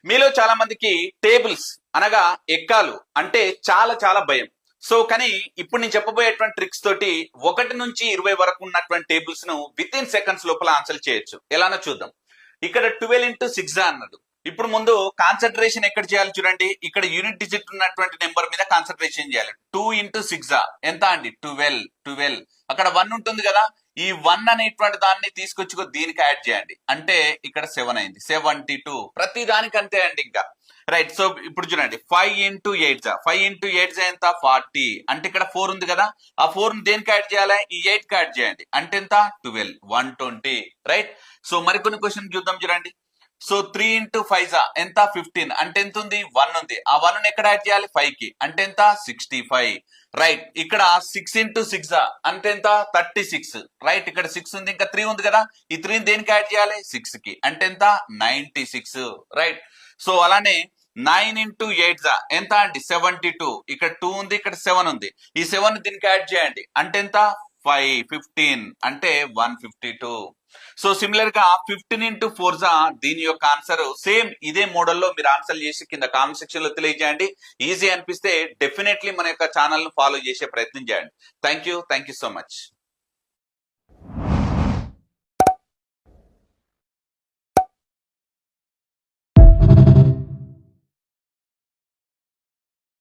మీలో చాలా మందికి టేబుల్స్ అనగా ఎక్కాలు అంటే చాలా చాలా భయం. సో కానీ ఇప్పుడు నేను చెప్పబోయేటువంటి ట్రిక్స్ తోటి 1 నుంచి 20 వరకు ఉన్నటువంటి టేబుల్స్ ను విత్ ఇన్ సెకండ్స్ లోపల ఆన్సర్ చేయొచ్చు. ఎలానో చూద్దాం. ఇక్కడ 12 into 6 అన్నది. ఇప్పుడు ముందు కాన్సన్ట్రేషన్ ఎక్కడ చేయాలి చూడండి. ఇక్కడ యూనిట్ డిజిట్ ఉన్నటువంటి నెంబర్ మీద కాన్సన్ట్రేషన్ చేయాలి. 2 into 6 ఎంత అండి? 12. అక్కడ 1 ఉంటుంది కదా, ఈ 1 అనేటువంటి దాన్ని తీసుకొచ్చి దీనికి యాడ్ చేయండి. అంటే ఇక్కడ 7 అయింది. 72. ప్రతి దానికి అంతే అండి ఇంకా. రైట్. సో ఇప్పుడు చూడండి, 5 into 8 ఎంత? 40. అంటే ఇక్కడ 4 ఉంది కదా, ఆ 4 ని దేనికి యాడ్ చేయాలి? ఈ 8 కి యాడ్ చేయండి. అంటే ఎంత? 12. 120. రైట్. సో మరికొన్ని క్వశ్చన్ చూద్దాం చూడండి. సో 3 into 5 ఎంత? 15. అంటే ఎంత ఉంది? 1 ఉంది. ఆ 1 ని ఎక్కడ యాడ్ చేయాలి? 5 కి. అంటే ఎంత? 65. రైట్. ఇక్కడ 6 into 6 అంటే ఎంత? 36. రైట్. ఇక్కడ 6 ఉంది, ఇంకా 3 ఉంది కదా, ఈ 3 ని దేనికి యాడ్ చేయాలి? 6 కి. అంటే ఎంత? 96. రైట్. సో అలానే 9 into 8 ఎంత అండి? 72. ఇక్కడ 2 ఉంది, ఇక్కడ 7 ఉంది. ఈ 7 ని దీనికి యాడ్ చేయండి. అంటే ఎంత? 15. అంటే 152. సో సిమిలర్ గా 15 into 4 దీని యొక్క ఆన్సర్ సేమ్ ఇదే మోడల్లో మీరు ఆన్సర్ చేసి కింద కామెంట్ సెక్షన్ లో తెలియజేయండి. ఈజీ అనిపిస్తే డెఫినెట్లీ మన యొక్క ఛానల్ ను ఫాలో చేసే ప్రయత్నం చేయండి. Thank you so much.